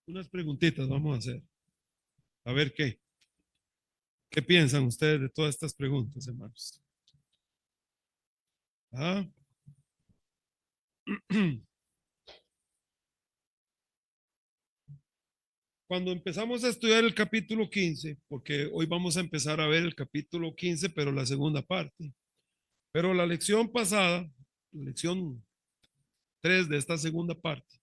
Unas preguntitas vamos a hacer. A ver qué piensan ustedes de todas estas preguntas, hermanos. ¿Ah? Cuando empezamos a estudiar el capítulo 15, porque hoy vamos a empezar a ver el capítulo 15, pero la segunda parte. Pero la lección pasada, la lección 3 de esta segunda parte,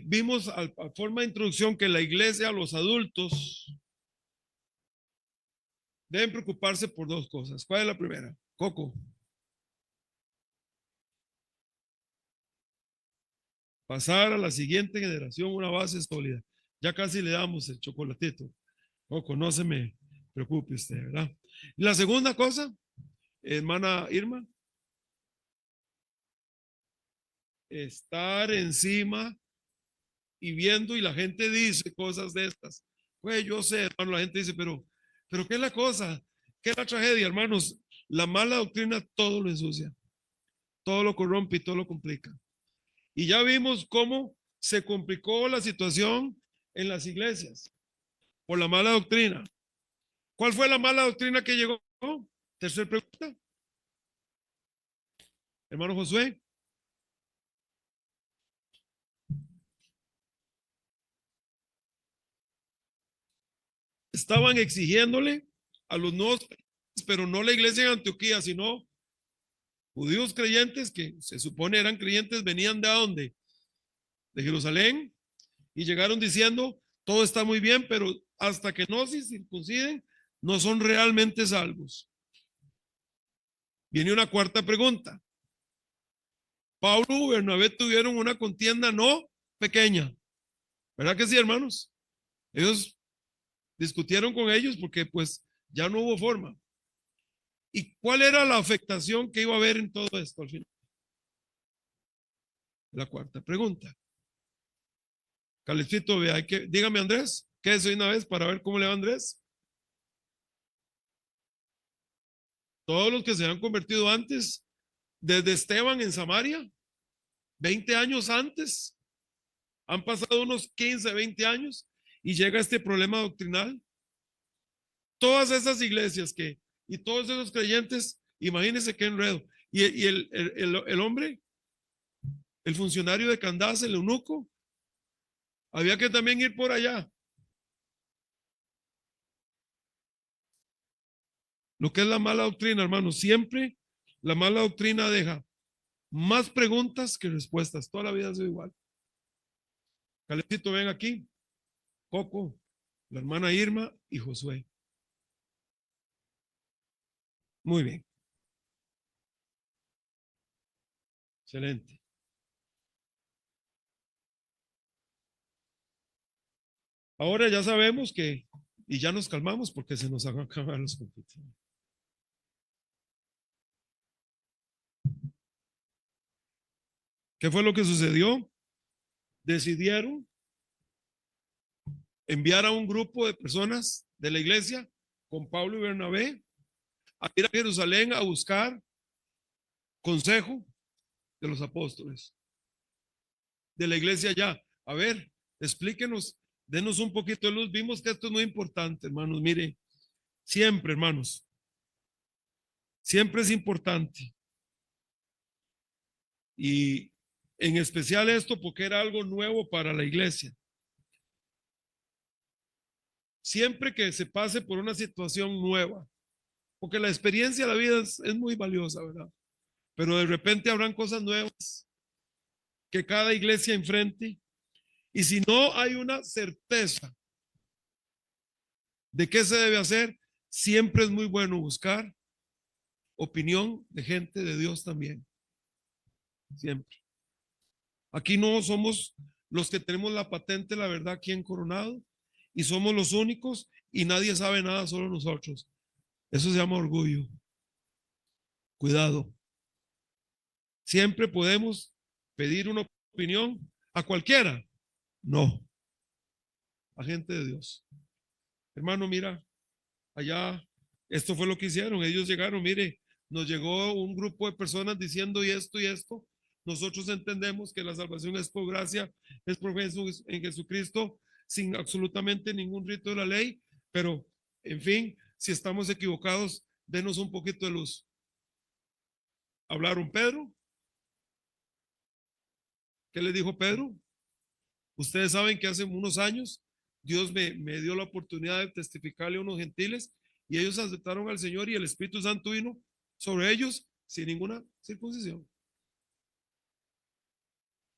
vimos a forma de introducción que la iglesia, los adultos, deben preocuparse por dos cosas. ¿Cuál es la primera? Coco. Pasar a la siguiente generación una base sólida. Ya casi le damos el chocolatito. Coco, no se me preocupe usted, ¿verdad? Y la segunda cosa, hermana Irma, estar encima y viendo y la gente dice cosas de estas. Pues yo sé, hermano, la gente dice, pero ¿qué es la cosa? ¿Qué es la tragedia, hermanos? La mala doctrina todo lo ensucia, todo lo corrompe y todo lo complica. Y ya vimos cómo se complicó la situación en las iglesias por la mala doctrina. ¿Cuál fue la mala doctrina que llegó? Tercera pregunta. Hermano Josué. Estaban exigiéndole a los nuevos, pero no la iglesia en Antioquía, sino judíos creyentes que se supone eran creyentes, venían de dónde? De Jerusalén, y llegaron diciendo, todo está muy bien, pero hasta que no se circunciden, no son realmente salvos. Viene una cuarta pregunta. Pablo y Bernabé tuvieron una contienda no pequeña, ¿verdad que sí, hermanos? Ellos discutieron con ellos porque pues ya no hubo forma. ¿Y cuál era la afectación que iba a haber en todo esto al final? La cuarta pregunta. Califito, vea, dígame Andrés, ¿qué es una vez para ver cómo le va Andrés? Todos los que se han convertido antes, desde Esteban en Samaria, 20 años antes, han pasado unos 15, 20 años y llega este problema doctrinal. Todas esas iglesias y todos esos creyentes, imagínense qué enredo. Y el hombre, el funcionario de Candace, el eunuco, había que también ir por allá. Lo que es la mala doctrina, hermano, siempre la mala doctrina deja más preguntas que respuestas. Toda la vida ha sido igual. Calecito, ven aquí. Coco, la hermana Irma y Josué. Muy bien. Excelente. Ahora ya sabemos y ya nos calmamos porque se nos van a acabar los computadores. ¿Qué fue lo que sucedió? Decidieron enviar a un grupo de personas de la iglesia con Pablo y Bernabé a ir a Jerusalén a buscar consejo de los apóstoles, de la iglesia allá. A ver, explíquenos, denos un poquito de luz. Vimos que esto es muy importante, hermanos. Mire, siempre, hermanos, siempre es importante. Y en especial esto porque era algo nuevo para la iglesia. Siempre que se pase por una situación nueva, porque la experiencia de la vida es muy valiosa, ¿verdad? Pero de repente habrán cosas nuevas que cada iglesia enfrente. Y si no hay una certeza de qué se debe hacer, siempre es muy bueno buscar opinión de gente de Dios también. Siempre. Aquí no somos los que tenemos la patente, la verdad, aquí en Coronado, y somos los únicos y nadie sabe nada, solo nosotros. Eso se llama orgullo. Cuidado. Siempre podemos pedir una opinión a cualquiera. No, a gente de Dios. Hermano, mira, allá, esto fue lo que hicieron. Ellos llegaron, mire, nos llegó un grupo de personas diciendo y esto y esto. nosotros entendemos que la salvación es por gracia, es por fe en Jesucristo, sin absolutamente ningún rito de la ley, pero en fin, si estamos equivocados, denos un poquito de luz. ¿Hablaron Pedro? ¿Qué le dijo Pedro? Ustedes saben que hace unos años Dios me dio la oportunidad de testificarle a unos gentiles y ellos aceptaron al Señor y el Espíritu Santo vino sobre ellos sin ninguna circuncisión.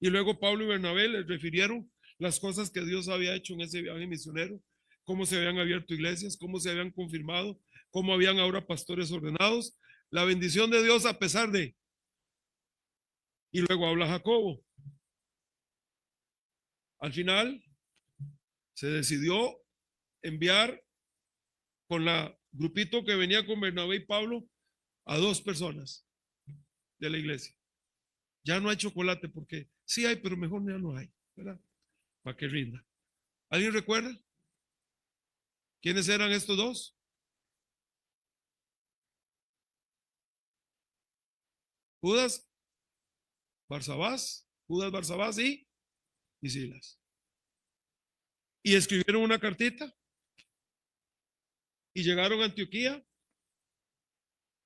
Y luego Pablo y Bernabé les refirieron las cosas que Dios había hecho en ese viaje misionero, cómo se habían abierto iglesias, cómo se habían confirmado, cómo habían ahora pastores ordenados, la bendición de Dios a pesar de. Y luego habla Jacobo. Al final se decidió enviar con la grupito que venía con Bernabé y Pablo a 2 personas de la iglesia. Ya no hay chocolate porque sí hay, pero mejor ya no hay, ¿verdad? Para que rinda. ¿Alguien recuerda? ¿Quiénes eran estos 2? Judas Barsabás y Silas. Y escribieron una cartita y llegaron a Antioquía.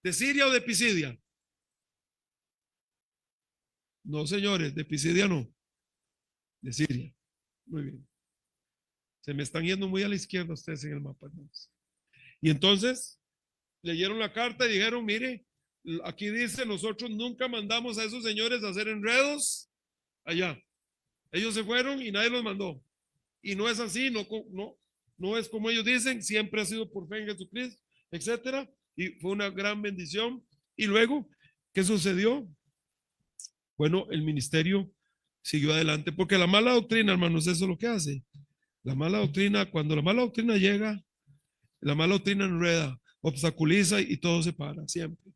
¿De Siria o de Pisidia? No, señores, de Pisidia no. De Siria. Muy bien. Se me están yendo muy a la izquierda ustedes en el mapa, hermanos. Y entonces leyeron la carta y dijeron, mire, aquí dice, nosotros nunca mandamos a esos señores a hacer enredos allá. Ellos se fueron y nadie los mandó. Y no es así, no es como ellos dicen, siempre ha sido por fe en Jesucristo, etcétera. Y fue una gran bendición. Y luego, ¿qué sucedió? Bueno, el ministerio siguió adelante, porque la mala doctrina, hermanos, eso es lo que hace. La mala doctrina, cuando la mala doctrina llega, la mala doctrina enreda, obstaculiza y todo se para, siempre.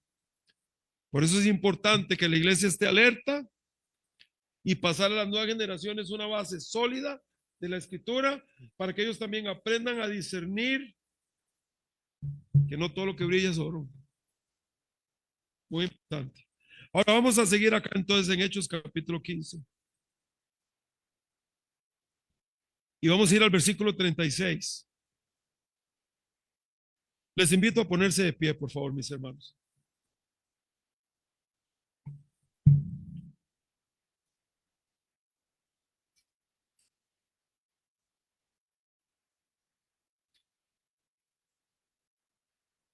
Por eso es importante que la iglesia esté alerta y pasar a las nuevas generaciones una base sólida de la escritura para que ellos también aprendan a discernir que no todo lo que brilla es oro. Muy importante. Ahora vamos a seguir acá entonces en Hechos capítulo 15. Y vamos a ir al versículo 36. Les invito a ponerse de pie, por favor, mis hermanos.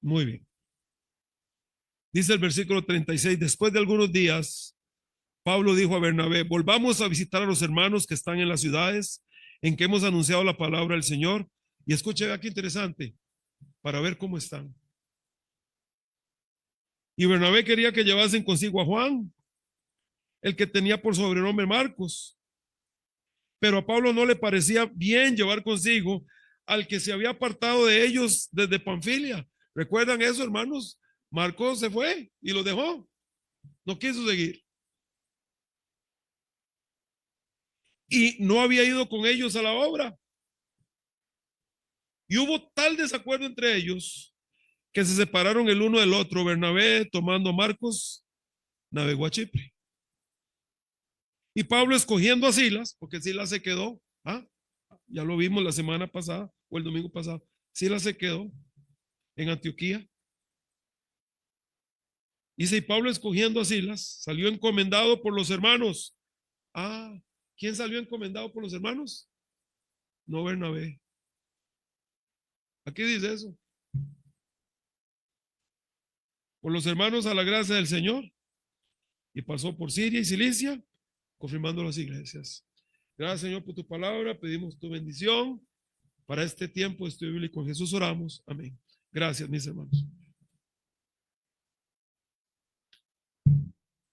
Muy bien. Dice el versículo 36, después de algunos días, Pablo dijo a Bernabé, volvamos a visitar a los hermanos que están en las ciudades en que hemos anunciado la palabra del Señor. Y escuche, vea qué interesante, para ver cómo están. Y Bernabé quería que llevasen consigo a Juan, el que tenía por sobrenombre Marcos. Pero a Pablo no le parecía bien llevar consigo al que se había apartado de ellos desde Panfilia. ¿Recuerdan eso, hermanos? Marcos se fue y lo dejó. No quiso seguir. Y no había ido con ellos a la obra. Y hubo tal desacuerdo entre ellos que se separaron el uno del otro. Bernabé, tomando a Marcos, navegó a Chipre. Y Pablo escogiendo a Silas, porque Silas se quedó, ya lo vimos la semana pasada o el domingo pasado, Silas se quedó en Antioquía. Dice, y Pablo escogiendo a Silas, salió encomendado por los hermanos. ¿Quién salió encomendado por los hermanos? No Bernabé. Aquí dice eso. Por los hermanos a la gracia del Señor. Y pasó por Siria y Cilicia, confirmando las iglesias. Gracias, Señor, por tu palabra. Pedimos tu bendición para este tiempo de estudio bíblico. En Jesús oramos. Amén. Gracias, mis hermanos.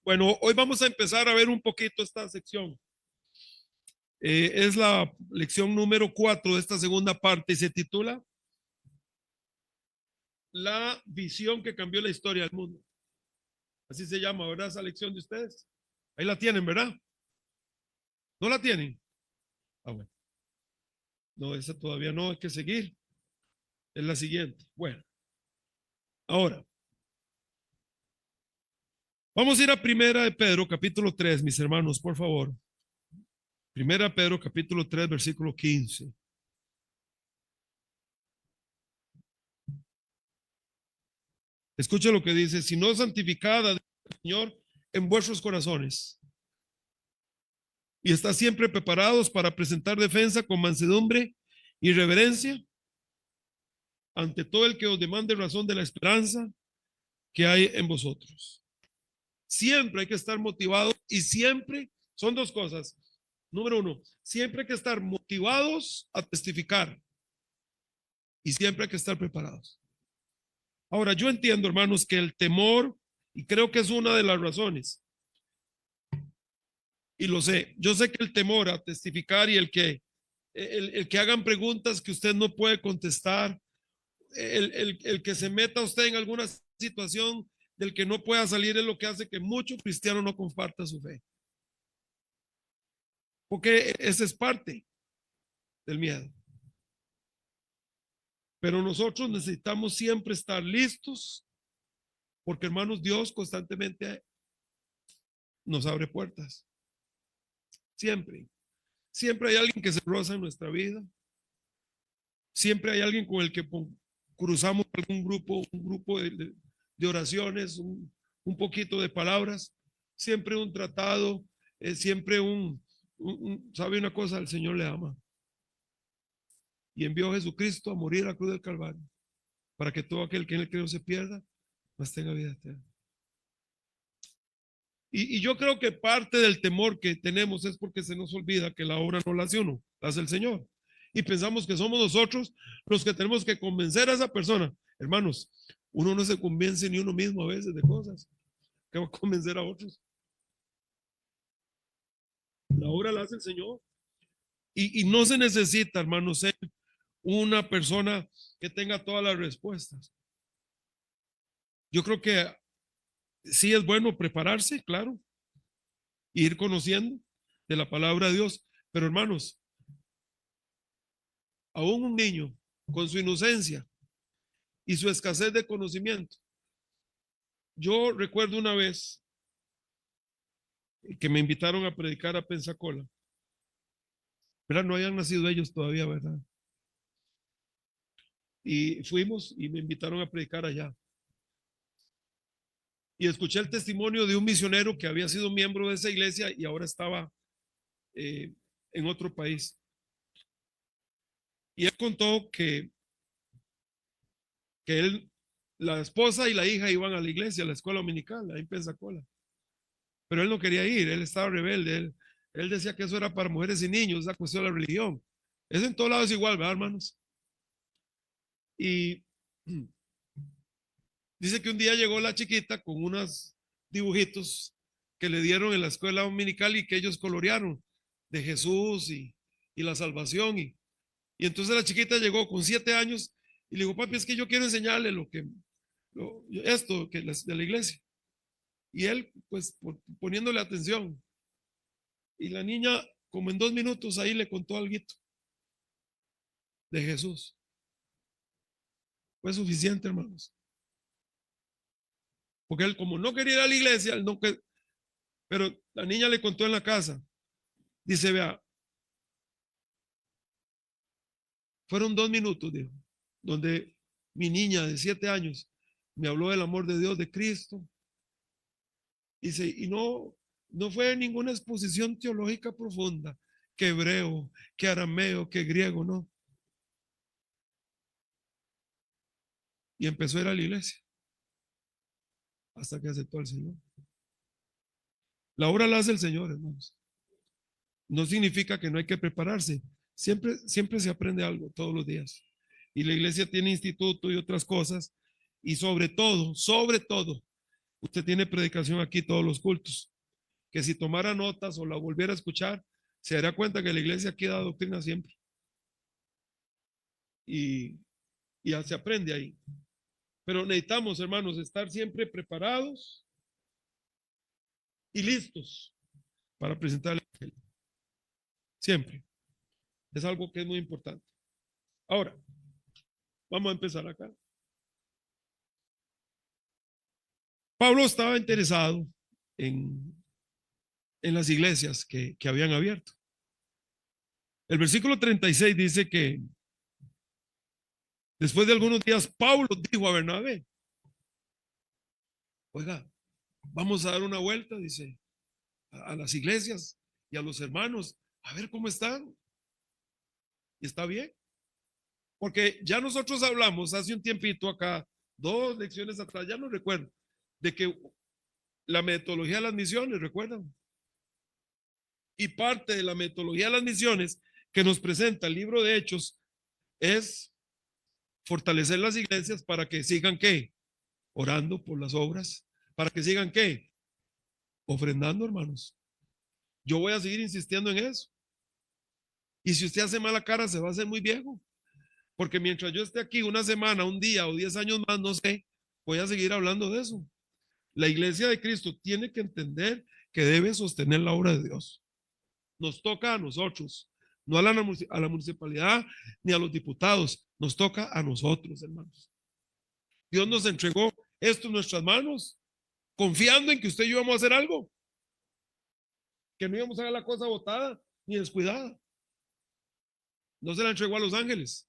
Bueno, hoy vamos a empezar a ver un poquito esta sección. Es la lección número 4 de esta segunda parte y se titula La visión que cambió la historia del mundo. Así se llama, ¿verdad? Esa lección de ustedes. Ahí la tienen, ¿verdad? ¿No la tienen? Bueno. No, esa todavía no, hay que seguir. Es la siguiente. Bueno. Ahora. Vamos a ir a Primera de Pedro, capítulo 3, mis hermanos, por favor. Primera de Pedro, capítulo 3, versículo 15. Escuche lo que dice: si no santificada el Señor en vuestros corazones, y está siempre preparados para presentar defensa con mansedumbre y reverencia ante todo el que os demande razón de la esperanza que hay en vosotros. Siempre hay que estar motivados y siempre son dos cosas. Número uno, siempre hay que estar motivados a testificar y siempre hay que estar preparados. Ahora, yo entiendo, hermanos, que el temor, y creo que es una de las razones, y lo sé, yo sé que el temor a testificar y el que hagan preguntas que usted no puede contestar, el que se meta usted en alguna situación del que no pueda salir es lo que hace que muchos cristianos no compartan su fe. Porque esa es parte del miedo. Pero nosotros necesitamos siempre estar listos, porque hermanos, Dios constantemente nos abre puertas. Siempre. Siempre hay alguien que se roza en nuestra vida. Siempre hay alguien con el que cruzamos algún grupo, un grupo de oraciones, un poquito de palabras, siempre un tratado, siempre ¿sabe una cosa? El Señor le ama. Y envió a Jesucristo a morir a la cruz del Calvario para que todo aquel que en él cree no se pierda, mas tenga vida eterna. Y yo creo que parte del temor que tenemos es porque se nos olvida que la obra no la hace uno, la hace el Señor. Y pensamos que somos nosotros los que tenemos que convencer a esa persona. Hermanos, uno no se convence ni uno mismo a veces de cosas que va a convencer a otros. La obra la hace el Señor. Y no se necesita, hermanos, ser una persona que tenga todas las respuestas. Yo creo que sí es bueno prepararse, claro, e ir conociendo de la palabra de Dios. Pero hermanos, aún un niño con su inocencia y su escasez de conocimiento. Yo recuerdo una vez que me invitaron a predicar a Pensacola. ¿Verdad? No habían nacido ellos todavía, ¿verdad? Y fuimos y me invitaron a predicar allá. Y escuché el testimonio de un misionero que había sido miembro de esa iglesia y ahora estaba en otro país. Y él contó que él, la esposa y la hija iban a la iglesia, a la escuela dominical, ahí en Pensacola. Pero él no quería ir, él estaba rebelde, él decía que eso era para mujeres y niños, esa cuestión de la religión. Eso en todos lados es igual, ¿verdad, hermanos? Y dice que un día llegó la chiquita con unos dibujitos que le dieron en la escuela dominical y que ellos colorearon de Jesús y la salvación. Y entonces la chiquita llegó con 7 años y le dijo: papi, es que yo quiero enseñarle esto que de la iglesia. Y él, pues, poniéndole atención. Y la niña, como en 2 minutos, ahí le contó algo de Jesús. Fue suficiente, hermanos. Porque él, como no quería ir a la iglesia, él no, pero la niña le contó en la casa. Dice: vea, fueron 2 minutos, dijo, donde mi niña de 7 años me habló del amor de Dios, de Cristo. Dice, y no fue ninguna exposición teológica profunda, que hebreo, que arameo, que griego, no. Y empezó a ir a la iglesia hasta que aceptó al Señor. La obra la hace el Señor, hermanos. No significa que no hay que prepararse. Siempre se aprende algo todos los días. Y la iglesia tiene instituto y otras cosas. Y sobre todo, usted tiene predicación aquí todos los cultos. Que si tomara notas o la volviera a escuchar, se dará cuenta que la iglesia aquí da doctrina siempre. Y ya se aprende ahí. Pero necesitamos, hermanos, estar siempre preparados y listos para presentar el evangelio. Siempre. Es algo que es muy importante. Ahora, vamos a empezar acá. Pablo estaba interesado en, en las iglesias que habían abierto. El versículo 36 dice que después de algunos días, Pablo dijo a Bernabé, oiga, vamos a dar una vuelta, dice, a las iglesias y a los hermanos, a ver cómo están. Y está bien, porque ya nosotros hablamos hace un tiempito acá, 2 lecciones atrás, ya no recuerdo, de que la metodología de las misiones, ¿recuerdan? Y parte de la metodología de las misiones que nos presenta el libro de Hechos es fortalecer las iglesias para que sigan ¿qué? Orando por las obras, para que sigan ¿qué? Ofrendando, hermanos. Yo voy a seguir insistiendo en eso. Y si usted hace mala cara, se va a hacer muy viejo. Porque mientras yo esté aquí una semana, un día o 10 años más, no sé, voy a seguir hablando de eso. La iglesia de Cristo tiene que entender que debe sostener la obra de Dios. Nos toca a nosotros, no a la municipalidad ni a los diputados, nos toca a nosotros, hermanos. Dios nos entregó esto en nuestras manos, confiando en que usted y yo íbamos a hacer algo, que no íbamos a hacer la cosa botada ni descuidada. No se la entregó a los ángeles,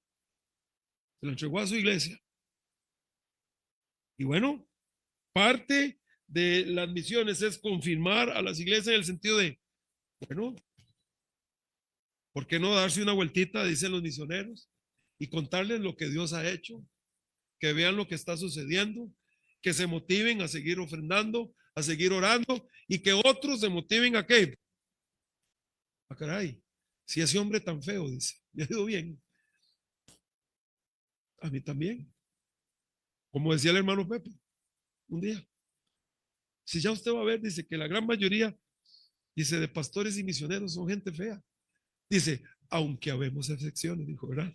se la entregó a su iglesia. Y bueno, parte de las misiones es confirmar a las iglesias en el sentido de, bueno, ¿por qué no darse una vueltita, dicen los misioneros, y contarles lo que Dios ha hecho, que vean lo que está sucediendo, que se motiven a seguir ofrendando, a seguir orando y que otros se motiven a qué? Ah, caray, si ese hombre tan feo, dice, me ha ido bien, a mí también. Como decía el hermano Pepe, un día, si ya usted va a ver, dice que la gran mayoría, dice, de pastores y misioneros son gente fea. Dice, aunque habemos excepciones, dijo, ¿verdad?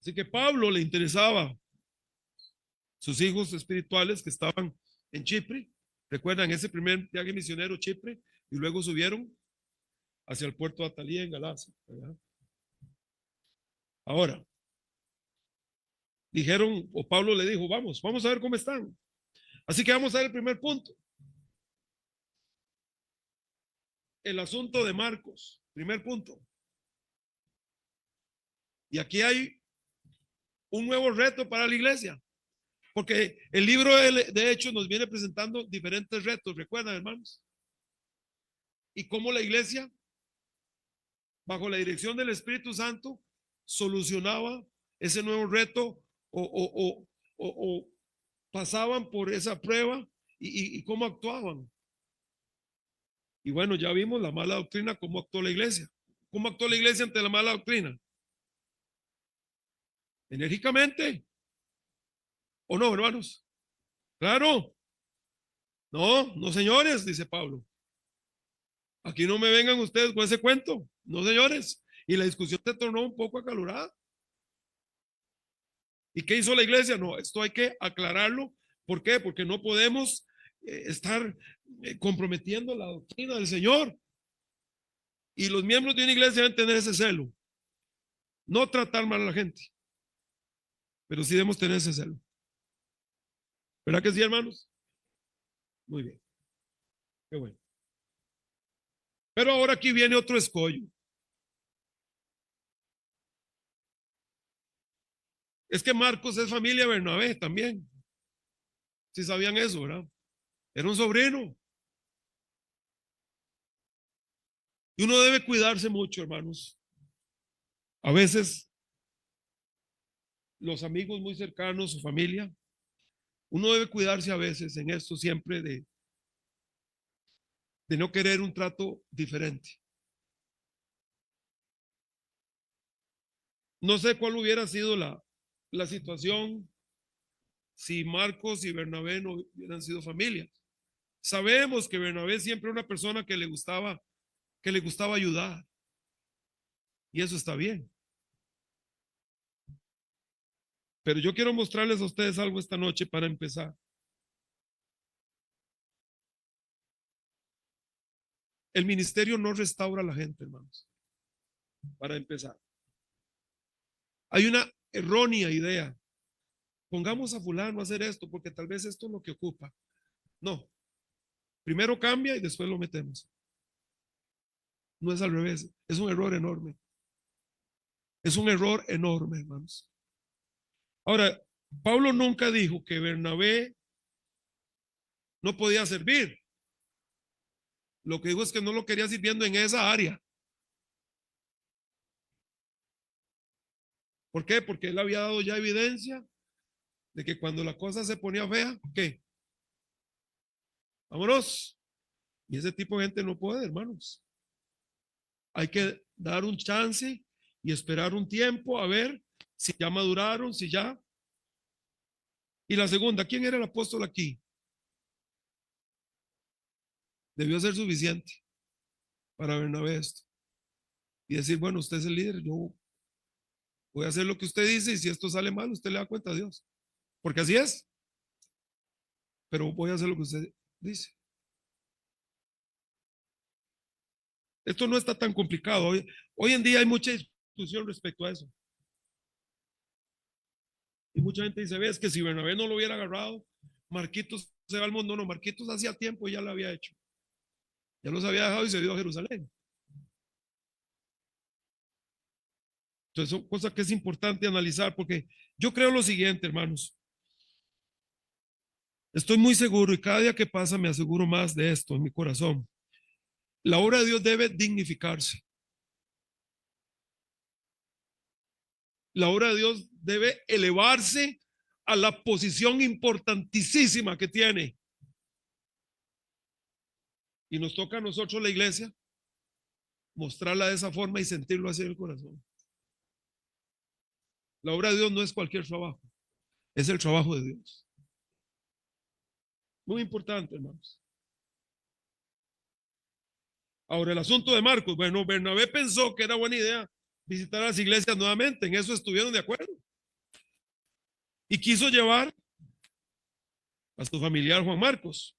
Así que Pablo le interesaba sus hijos espirituales que estaban en Chipre. Recuerdan ese primer viaje misionero Chipre y luego subieron hacia el puerto de Atalía en Galacia, ¿verdad? Ahora, dijeron, o Pablo le dijo, vamos a ver cómo están. Así que vamos a ver el primer punto. El asunto de Marcos, primer punto. Y aquí hay un nuevo reto para la iglesia, porque el libro de Hechos nos viene presentando diferentes retos, recuerdan, hermanos, y cómo la iglesia, bajo la dirección del Espíritu Santo, solucionaba ese nuevo reto o pasaban por esa prueba y cómo actuaban. Y bueno, ya vimos la mala doctrina, cómo actuó la iglesia. ¿Cómo actuó la iglesia ante la mala doctrina? Enérgicamente. ¿O no, hermanos? Claro. No, no, señores, dice Pablo. Aquí no me vengan ustedes con ese cuento. No, señores. Y la discusión se tornó un poco acalorada. ¿Y qué hizo la iglesia? No, esto hay que aclararlo. ¿Por qué? Porque no podemos estar comprometiendo la doctrina del Señor. Y los miembros de una iglesia deben tener ese celo. No tratar mal a la gente, pero sí debemos tener ese celo. ¿Verdad que sí, hermanos? Muy bien. Qué bueno. Pero ahora aquí viene otro escollo. Es que Marcos es familia de Bernabé también. Si sabían eso, ¿verdad? Era un sobrino. Y uno debe cuidarse mucho, hermanos. A veces los amigos muy cercanos, su familia, uno debe cuidarse a veces en esto siempre de no querer un trato diferente. No sé cuál hubiera sido la situación si Marcos y Bernabé no hubieran sido familia. Sabemos que Bernabé siempre era una persona que le gustaba ayudar. Y eso está bien. Pero yo quiero mostrarles a ustedes algo esta noche para empezar. El ministerio no restaura a la gente, hermanos. Para empezar. Hay una errónea idea pongamos a fulano a hacer esto, porque tal vez esto es lo que ocupa. No, primero cambia y después lo metemos. No es al revés, es un error enorme. Es un error enorme, hermanos. Ahora, Pablo nunca dijo que Bernabé no podía servir. Lo que dijo es que no lo quería sirviendo en esa área. ¿Por qué? Porque él había dado ya evidencia de que cuando la cosa se ponía fea, ¿qué? Vámonos. Y ese tipo de gente no puede, hermanos. Hay que dar un chance y esperar un tiempo a ver si ya maduraron, si ya. Y la segunda, ¿quién era el apóstol aquí? Debió ser suficiente para Bernabé esto. Y decir, bueno, usted es el líder, yo voy a hacer lo que usted dice y si esto sale mal, usted le da cuenta a Dios. Porque así es. Pero voy a hacer lo que usted dice. Esto no está tan complicado. Hoy en día hay mucha discusión respecto a eso. Y mucha gente dice, ves que si Bernabé no lo hubiera agarrado, Marquitos se va al mundo. No, Marquitos hacía tiempo ya lo había hecho. Ya los había dejado y se dio a Jerusalén. Entonces son cosas que es importante analizar porque yo creo lo siguiente, hermanos. Estoy muy seguro y cada día que pasa me aseguro más de esto en mi corazón. La obra de Dios debe dignificarse. La obra de Dios debe elevarse a la posición importantísima que tiene. Y nos toca a nosotros, la iglesia, mostrarla de esa forma y sentirlo así en el corazón. La obra de Dios no es cualquier trabajo, es el trabajo de Dios. Muy importante, hermanos. Ahora, el asunto de Marcos. Bueno, Bernabé pensó que era buena idea visitar las iglesias nuevamente. En eso estuvieron de acuerdo. Y quiso llevar a su familiar Juan Marcos.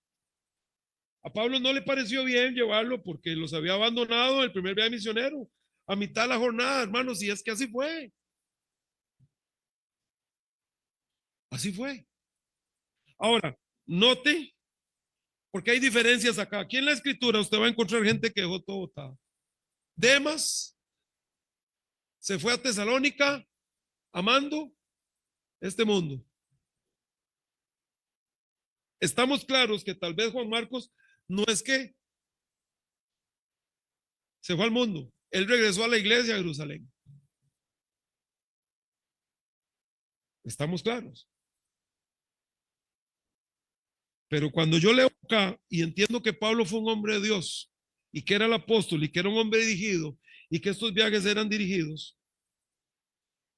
A Pablo no le pareció bien llevarlo porque los había abandonado el primer viaje misionero a mitad de la jornada, hermanos, y es que así fue. Así fue. Ahora, note, porque hay diferencias acá. Aquí en la escritura usted va a encontrar gente que dejó todo botado. Demas se fue a Tesalónica amando este mundo. Estamos claros que tal vez Juan Marcos no es que se fue al mundo, él regresó a la iglesia de Jerusalén. Estamos claros. Pero cuando yo leo acá y entiendo que Pablo fue un hombre de Dios y que era el apóstol y que era un hombre dirigido y que estos viajes eran dirigidos,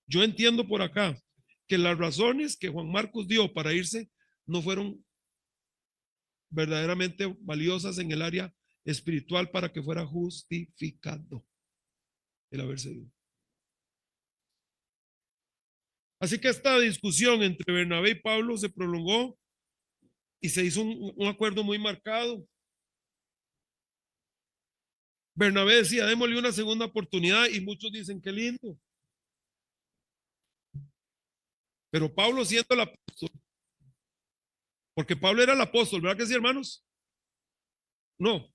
yo entiendo por acá que las razones que Juan Marcos dio para irse no fueron verdaderamente valiosas en el área espiritual para que fuera justificado el haberse ido. Así que esta discusión entre Bernabé y Pablo se prolongó y se hizo un acuerdo muy marcado. Bernabé decía, démosle una segunda oportunidad y muchos dicen, qué lindo. Pero Pablo siendo el apóstol, porque Pablo era el apóstol, ¿verdad que sí, hermanos? No,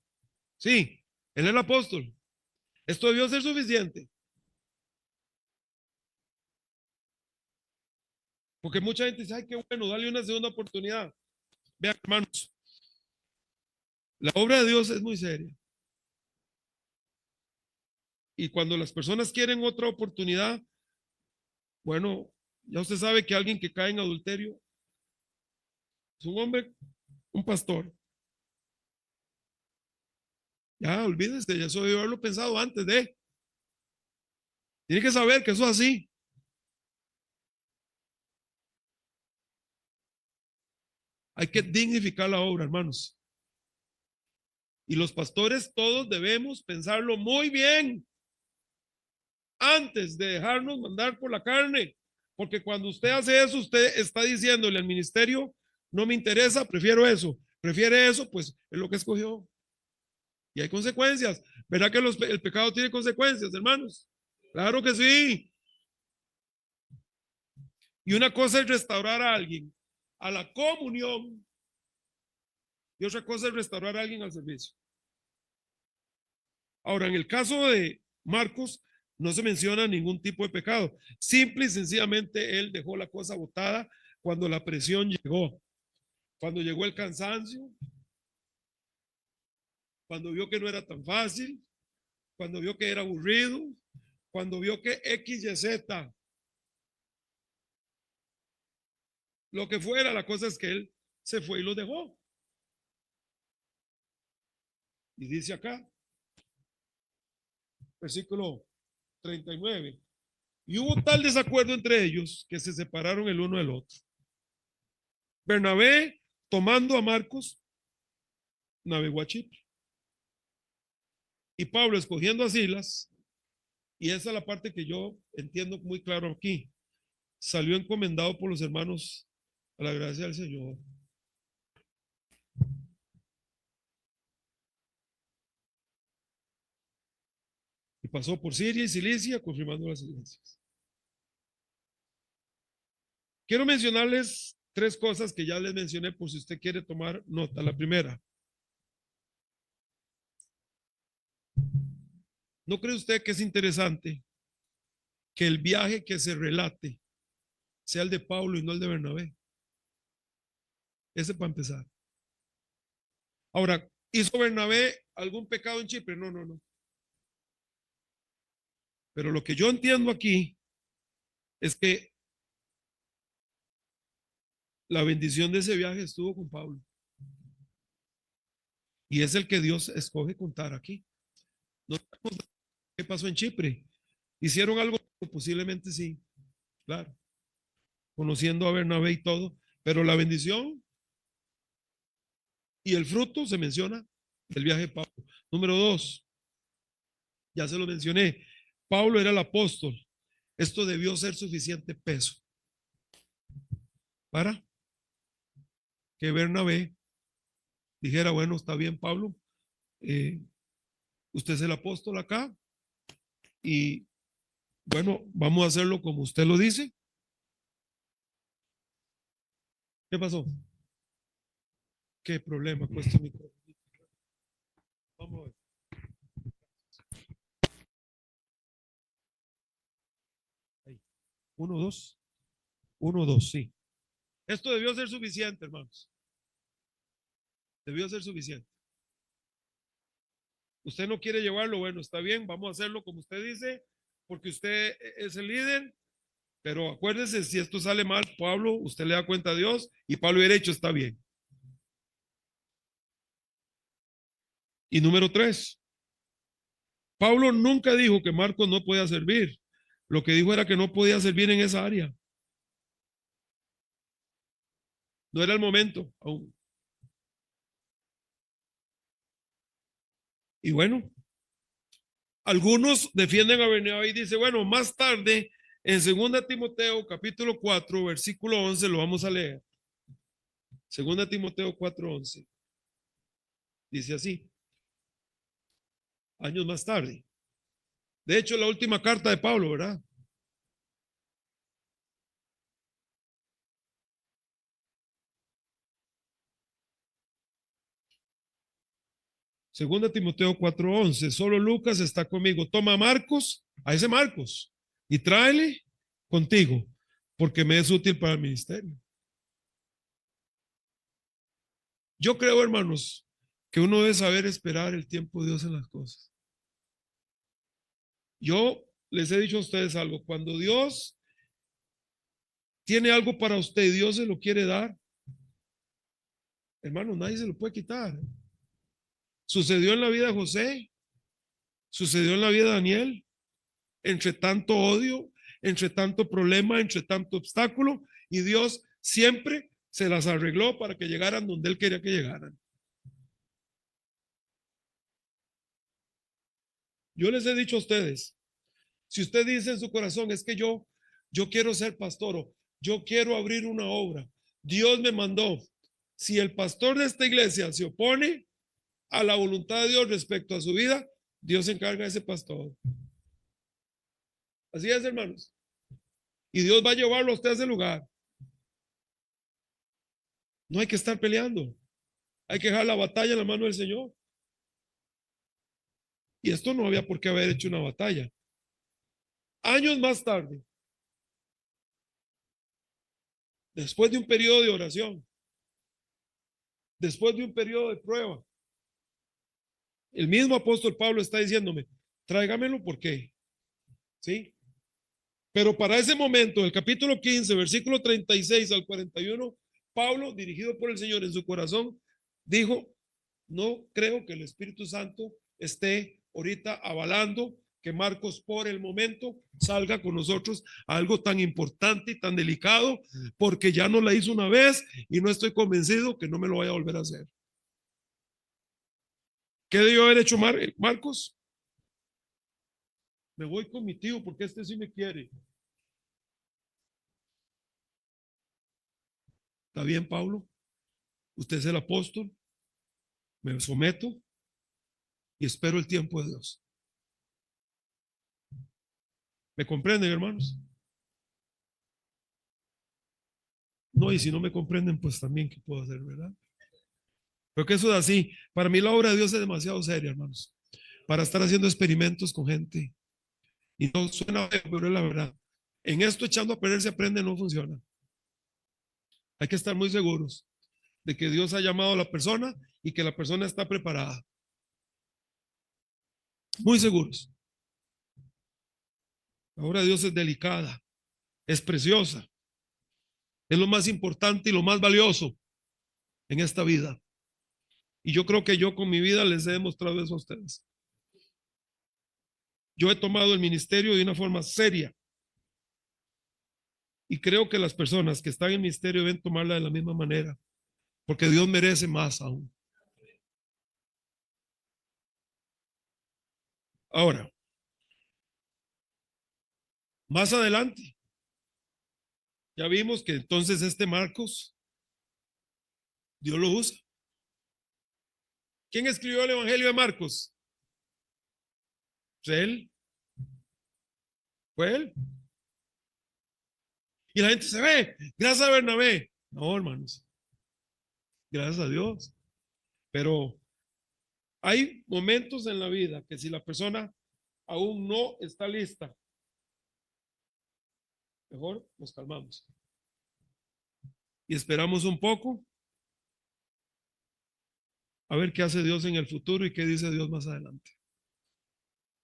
sí, él es el apóstol. Esto debió ser suficiente. Porque mucha gente dice, ay, qué bueno, dale una segunda oportunidad. Vean, hermanos, la obra de Dios es muy seria. Y cuando las personas quieren otra oportunidad, bueno, ya usted sabe que alguien que cae en adulterio es un hombre, un pastor. Ya, olvídese, ya eso debe haberlo pensado antes de. Tiene que saber que eso es así. Hay que dignificar la obra, hermanos. Y los pastores todos debemos pensarlo muy bien antes de dejarnos mandar por la carne. Porque cuando usted hace eso, usted está diciéndole al ministerio, no me interesa, prefiero eso. Prefiere eso, pues es lo que escogió. Y hay consecuencias. ¿Verdad que el pecado tiene consecuencias, hermanos? Claro que sí. Y una cosa es restaurar a alguien a la comunión y otra cosa es restaurar a alguien al servicio. Ahora, en el caso de Marcos, no se menciona ningún tipo de pecado. Simple y sencillamente él dejó la cosa botada cuando la presión llegó, cuando llegó el cansancio, cuando vio que no era tan fácil, cuando vio que era aburrido, cuando vio que X, Y, Z, lo que fuera, la cosa es que él se fue y lo dejó. Y dice acá, versículo 39, y hubo tal desacuerdo entre ellos que se separaron el uno del otro. Bernabé, tomando a Marcos, navegó a Chipre. Y Pablo, escogiendo a Silas, y esa es la parte que yo entiendo muy claro aquí, salió encomendado por los hermanos a la gracia del Señor. Y pasó por Siria y Cilicia, confirmando las iglesias. Quiero mencionarles tres cosas que ya les mencioné por si usted quiere tomar nota. La primera, ¿no cree usted que es interesante que el viaje que se relate sea el de Pablo y no el de Bernabé? Ese para empezar. Ahora, ¿hizo Bernabé algún pecado en Chipre? No, no, no. Pero lo que yo entiendo aquí es que la bendición de ese viaje estuvo con Pablo. Y es el que Dios escoge contar aquí. No sabemos qué pasó en Chipre. ¿Hicieron algo? Posiblemente sí, claro. Conociendo a Bernabé y todo. Pero la bendición y el fruto se menciona del viaje de Pablo. Número dos, ya se lo mencioné. Pablo era el apóstol. Esto debió ser suficiente peso para que Bernabé dijera, bueno, está bien, Pablo, usted es el apóstol acá y bueno, vamos a hacerlo como usted lo dice. ¿Qué pasó? ¿Qué problema con este micrófono? Vamos a ver. Ahí. Uno, dos. Uno, dos, sí. Esto debió ser suficiente, hermanos. Debió ser suficiente. Usted no quiere llevarlo, bueno, está bien, vamos a hacerlo como usted dice, porque usted es el líder, pero acuérdese, si esto sale mal, Pablo, usted le da cuenta a Dios y Pablo hubiera hecho, está bien. Y número tres, Pablo nunca dijo que Marcos no podía servir. Lo que dijo era que no podía servir en esa área. No era el momento aún. Y bueno, algunos defienden a Bernabé y dicen, bueno, más tarde, en 2 Timoteo capítulo 4, versículo 11, lo vamos a leer. 2 Timoteo 4:11. Dice así, años más tarde. De hecho, la última carta de Pablo, ¿verdad? Segunda Timoteo 4:11, solo Lucas está conmigo. Toma a Marcos, a ese Marcos, y tráele contigo, porque me es útil para el ministerio. Yo creo, hermanos, que uno debe saber esperar el tiempo de Dios en las cosas. Yo les he dicho a ustedes algo, cuando Dios tiene algo para usted, Dios se lo quiere dar, hermano, nadie se lo puede quitar. Sucedió en la vida de José, sucedió en la vida de Daniel, entre tanto odio, entre tanto problema, entre tanto obstáculo, y Dios siempre se las arregló para que llegaran donde Él quería que llegaran. Yo les he dicho a ustedes, si usted dice en su corazón, es que yo quiero ser pastor, o yo quiero abrir una obra, Dios me mandó. Si el pastor de esta iglesia se opone a la voluntad de Dios respecto a su vida, Dios se encarga de ese pastor. Así es, hermanos. y Dios va a llevarlo a usted a ese lugar. No hay que estar peleando. Hay que dejar la batalla en la mano del Señor. Y esto no había por qué haber hecho una batalla. Años más tarde, después de un periodo de oración, después de un periodo de prueba, el mismo apóstol Pablo está diciéndome, tráigamelo, ¿por qué? ¿Sí? Pero para ese momento, el capítulo 15, versículo 36 al 41, Pablo, dirigido por el Señor en su corazón, dijo, no creo que el Espíritu Santo esté ahorita avalando que Marcos por el momento salga con nosotros a algo tan importante y tan delicado, porque ya no la hizo una vez y no estoy convencido que no me lo vaya a volver a hacer. ¿Qué debió haber hecho Marcos? Me voy con mi tío porque este sí me quiere. ¿Está bien, Pablo? Usted es el apóstol. Me someto y espero el tiempo de Dios. ¿Me comprenden, hermanos? No, y si no me comprenden, pues también, ¿qué puedo hacer, verdad? Pero que eso es así. Para mí la obra de Dios es demasiado seria, hermanos, para estar haciendo experimentos con gente. Y no suena, pero es la verdad. En esto echando a perder se aprende, no funciona. Hay que estar muy seguros de que Dios ha llamado a la persona y que la persona está preparada. Muy seguros. La obra de Dios es delicada, es preciosa, es lo más importante y lo más valioso en esta vida. Y yo creo que yo con mi vida les he demostrado eso a ustedes. Yo he tomado el ministerio de una forma seria y creo que las personas que están en el ministerio deben tomarla de la misma manera, porque Dios merece más aún. Ahora, más adelante, ya vimos que entonces este Marcos, Dios lo usa. ¿Quién escribió el Evangelio de Marcos? Pues él, fue él. Y la gente se ve, gracias a Bernabé. No, hermanos, gracias a Dios. Pero hay momentos en la vida que si la persona aún no está lista, mejor nos calmamos y esperamos un poco a ver qué hace Dios en el futuro y qué dice Dios más adelante.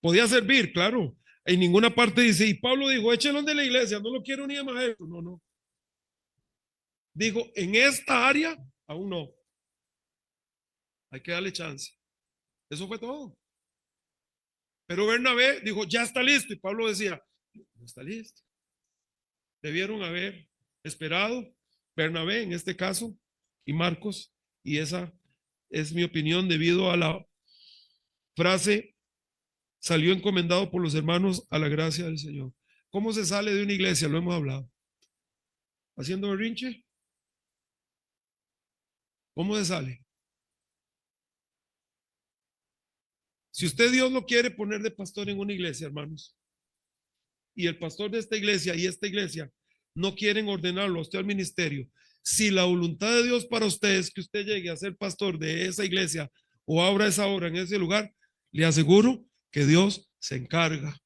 Podía servir, claro. En ninguna parte dice, y Pablo dijo, échelo de la iglesia, no lo quiero ni de maestro. No, no. Dijo, en esta área, aún no. Hay que darle chance. Eso fue todo. Pero Bernabé dijo, ya está listo. Y Pablo decía, no está listo. Debieron haber esperado Bernabé en este caso y Marcos. Y esa es mi opinión debido a la frase, salió encomendado por los hermanos a la gracia del Señor. ¿Cómo se sale de una iglesia? Lo hemos hablado. ¿Haciendo berrinche? ¿Cómo se sale? Si usted Dios lo quiere poner de pastor en una iglesia, hermanos, y el pastor de esta iglesia y esta iglesia no quieren ordenarlo a usted al ministerio, si la voluntad de Dios para usted es que usted llegue a ser pastor de esa iglesia o abra esa obra en ese lugar, le aseguro que Dios se encarga.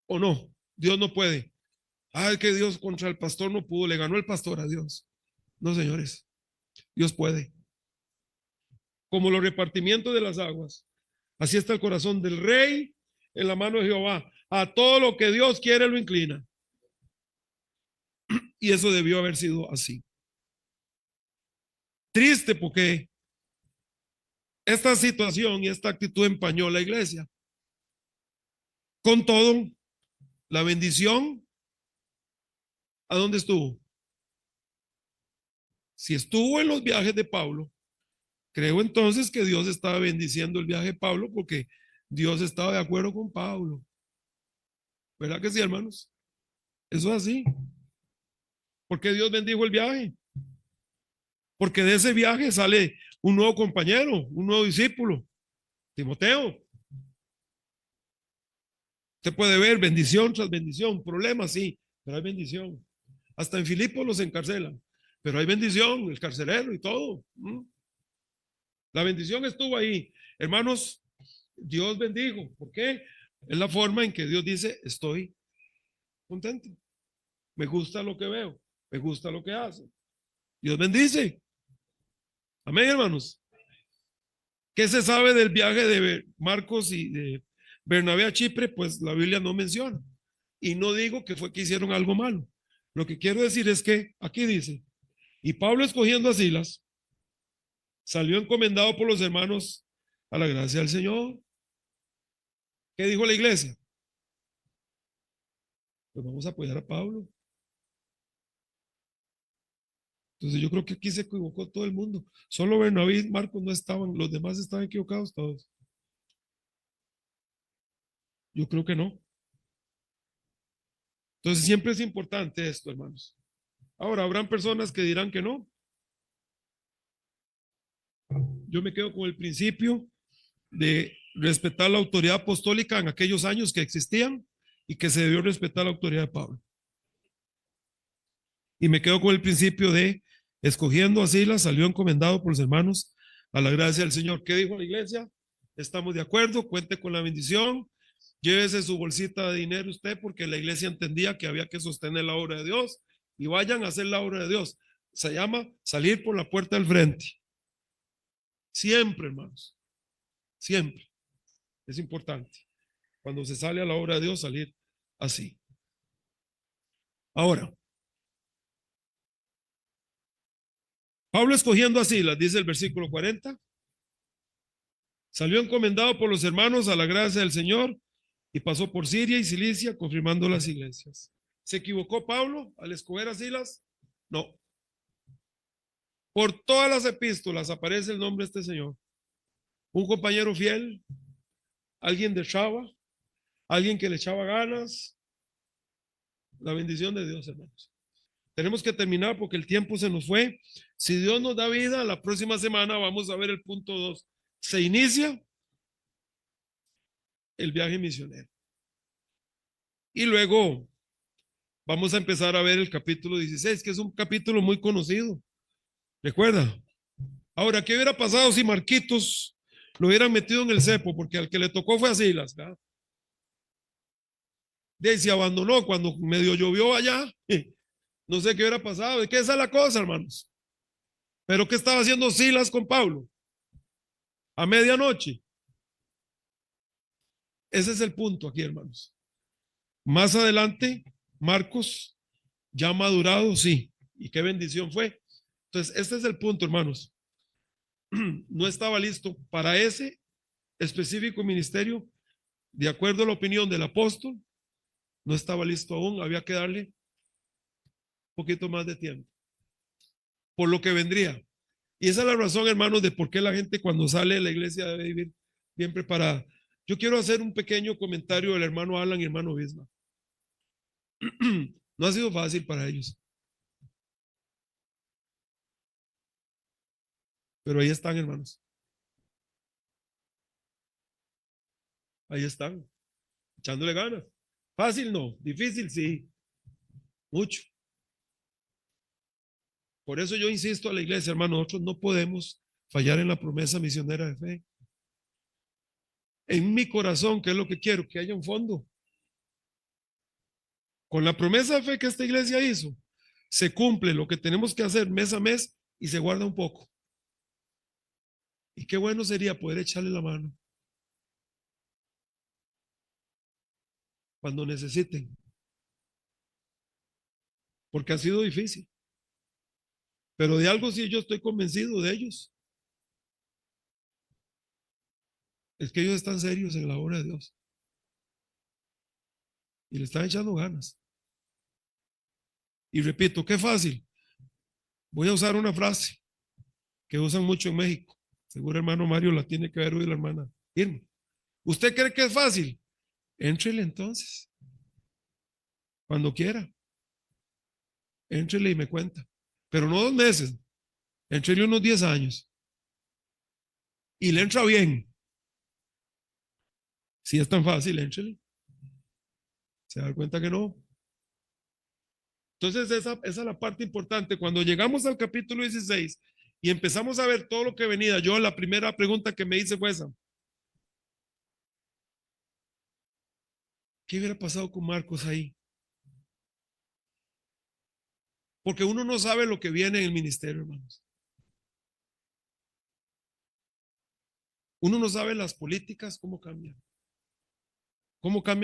¿O no? Dios no puede. Ay, que Dios contra el pastor no pudo, le ganó el pastor a Dios. No, señores, Dios puede. Como los repartimientos de las aguas, así está el corazón del rey en la mano de Jehová. A todo lo que Dios quiere lo inclina. Y eso debió haber sido así. Triste porque esta situación y esta actitud empañó la iglesia. Con todo, la bendición, ¿a dónde estuvo? Si estuvo en los viajes de Pablo, creo entonces que Dios estaba bendiciendo el viaje de Pablo porque Dios estaba de acuerdo con Pablo. ¿Verdad que sí, hermanos? Eso es así. ¿Por qué Dios bendijo el viaje? Porque de ese viaje sale un nuevo compañero, un nuevo discípulo, Timoteo. Usted puede ver bendición tras bendición, problemas, sí, pero hay bendición. Hasta en Filipos los encarcelan, pero hay bendición, el carcelero y todo. La bendición estuvo ahí. Hermanos, Dios bendijo. ¿Por qué? Es la forma en que Dios dice, estoy contento. Me gusta lo que veo, me gusta lo que hace. Dios bendice. Amén, hermanos. ¿Qué se sabe del viaje de Marcos y de Bernabé a Chipre? Pues la Biblia no menciona. Y no digo que fue que hicieron algo malo. Lo que quiero decir es que aquí dice, y Pablo escogiendo a Silas, salió encomendado por los hermanos a la gracia del Señor. ¿Qué dijo la iglesia? Pues vamos a apoyar a Pablo. Entonces yo creo que aquí se equivocó todo el mundo. Solo Bernabé y Marcos no estaban, los demás estaban equivocados todos. Yo creo que no. Entonces siempre es importante esto, hermanos. Ahora, habrán personas que dirán que no. Yo me quedo con el principio de respetar la autoridad apostólica en aquellos años que existían y que se debió respetar la autoridad de Pablo. Y me quedo con el principio de escogiendo a Silas, salió encomendado por los hermanos a la gracia del Señor. ¿Qué dijo la iglesia? Estamos de acuerdo, cuente con la bendición, llévese su bolsita de dinero usted porque la iglesia entendía que había que sostener la obra de Dios y vayan a hacer la obra de Dios. Se llama salir por la puerta del frente. Siempre, hermanos, siempre. Es importante. Cuando se sale a la obra de Dios, salir así. Ahora, Pablo escogiendo a Silas, dice el versículo 40, salió encomendado por los hermanos a la gracia del Señor y pasó por Siria y Cilicia confirmando las iglesias. ¿Se equivocó Pablo al escoger a Silas? No. Por todas las epístolas aparece el nombre de este señor. Un compañero fiel, alguien de Chava, alguien que le echaba ganas. La bendición de Dios, hermanos. Tenemos que terminar porque el tiempo se nos fue. Si Dios nos da vida, la próxima semana vamos a ver el punto 2. Se inicia el viaje misionero. Y luego vamos a empezar a ver el capítulo 16, que es un capítulo muy conocido. ¿Recuerda? Ahora, ¿qué hubiera pasado si Marquitos lo hubieran metido en el cepo? Porque al que le tocó fue a Silas, ¿verdad? De ahí se abandonó cuando medio llovió allá. No sé qué hubiera pasado. ¿De qué es la cosa, hermanos? Pero ¿qué estaba haciendo Silas con Pablo? A medianoche. Ese es el punto aquí, hermanos. Más adelante, Marcos, ya madurado, sí. Y qué bendición fue. Entonces, este es el punto, hermanos. No estaba listo para ese específico ministerio, de acuerdo a la opinión del apóstol, no estaba listo aún, había que darle un poquito más de tiempo, por lo que vendría. Y esa es la razón, hermanos, de por qué la gente cuando sale de la iglesia debe vivir bien preparada. Yo quiero hacer un pequeño comentario del hermano Alan y hermano Bisma. No ha sido fácil para ellos, pero ahí están, hermanos. Ahí están, echándole ganas. Fácil no, difícil sí, mucho. Por eso yo insisto a la iglesia, hermano, nosotros no podemos fallar en la promesa misionera de fe. En mi corazón, ¿qué es lo que quiero? Que haya un fondo. Con la promesa de fe que esta iglesia hizo, se cumple lo que tenemos que hacer mes a mes y se guarda un poco. Y qué bueno sería poder echarle la mano cuando necesiten, porque ha sido difícil. Pero de algo sí yo estoy convencido de ellos. Es que ellos están serios en la obra de Dios. Y le están echando ganas. Y repito, qué fácil. Voy a usar una frase que usan mucho en México. Seguro hermano Mario la tiene que haber oído la hermana Irma. ¿Usted cree que es fácil? Éntrele entonces. Cuando quiera. Éntrele y me cuenta. Pero no 2 meses. Éntrele unos 10 años. Y le entra bien. Si es tan fácil, éntrele. Se da cuenta que no. Entonces esa es la parte importante. Cuando llegamos al capítulo 16 y empezamos a ver todo lo que venía, yo la primera pregunta que me hice fue esa. ¿Qué hubiera pasado con Marcos ahí? Porque uno no sabe lo que viene en el ministerio, hermanos. Uno no sabe las políticas, cómo cambian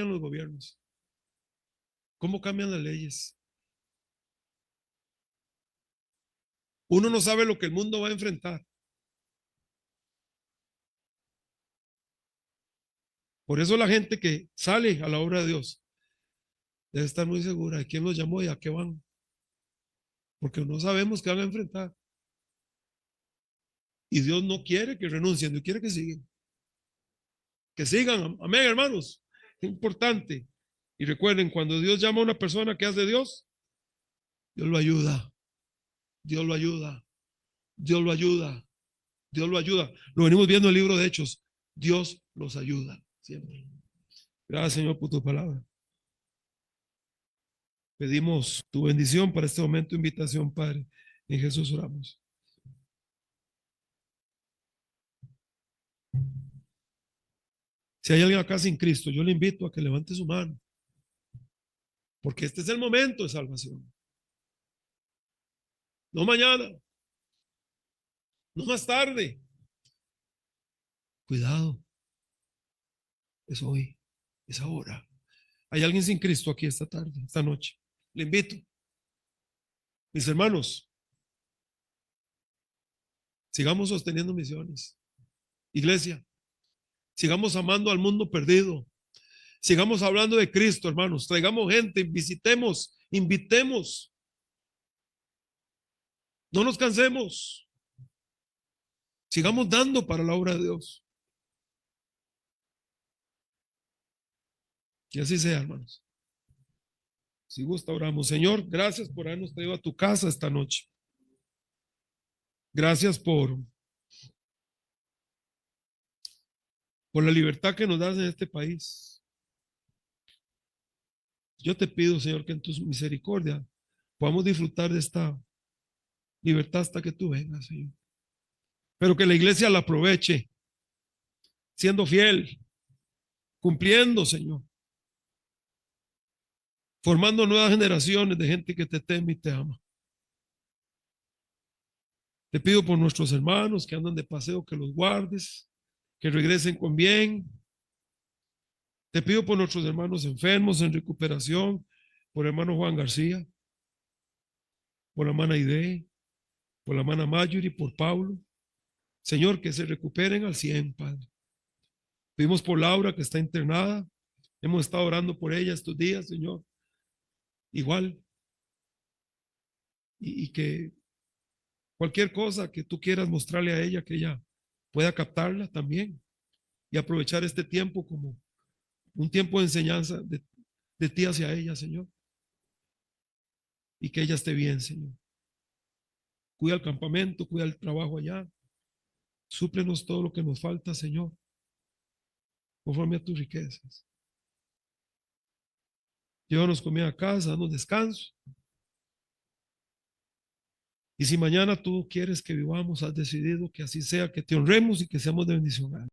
los gobiernos, cómo cambian las leyes. Uno no sabe lo que el mundo va a enfrentar. Por eso la gente que sale a la obra de Dios debe estar muy segura de quién los llamó y a qué van. Porque no sabemos qué van a enfrentar. Y Dios no quiere que renuncien, Dios quiere que sigan. Que sigan, amén, hermanos. Es importante. Y recuerden, cuando Dios llama a una persona, ¿qué hace Dios? Dios lo ayuda. Dios lo ayuda. Dios lo ayuda. Dios lo ayuda. Lo venimos viendo en el libro de Hechos. Dios los ayuda siempre. Gracias, Señor, por tu palabra. Pedimos tu bendición para este momento, invitación, Padre. En Jesús oramos. Si hay alguien acá sin Cristo, yo le invito a que levante su mano. Porque este es el momento de salvación. No mañana, no más tarde. Cuidado, es hoy, es ahora. Hay alguien sin Cristo aquí esta tarde, esta noche. Le invito. Mis hermanos, sigamos sosteniendo misiones. Iglesia, sigamos amando al mundo perdido. Sigamos hablando de Cristo, hermanos. Traigamos gente, visitemos, invitemos. No nos cansemos. Sigamos dando para la obra de Dios. Que así sea, hermanos. Si gusta, oramos. Señor, gracias por habernos traído a tu casa esta noche. Gracias por la libertad que nos das en este país. Yo te pido, Señor, que en tu misericordia podamos disfrutar de esta libertad hasta que tú vengas, Señor. Pero que la iglesia la aproveche, siendo fiel, cumpliendo, Señor. Formando nuevas generaciones de gente que te teme y te ama. Te pido por nuestros hermanos que andan de paseo, que los guardes, que regresen con bien. Te pido por nuestros hermanos enfermos en recuperación, por el hermano Juan García, por la hermana Aide, por la hermana Mayuri, por Pablo. Señor, que se recuperen al 100, Padre. Pedimos por Laura, que está internada. Hemos estado orando por ella estos días, Señor. Igual. Y que cualquier cosa que tú quieras mostrarle a ella, que ella pueda captarla también y aprovechar este tiempo como un tiempo de enseñanza de ti hacia ella, Señor. Y que ella esté bien, Señor. Cuida el campamento, cuida el trabajo allá. Súplenos todo lo que nos falta, Señor, conforme a tus riquezas. Llévanos comida a casa, danos descanso. Y si mañana tú quieres que vivamos, has decidido que así sea, que te honremos y que seamos de bendición.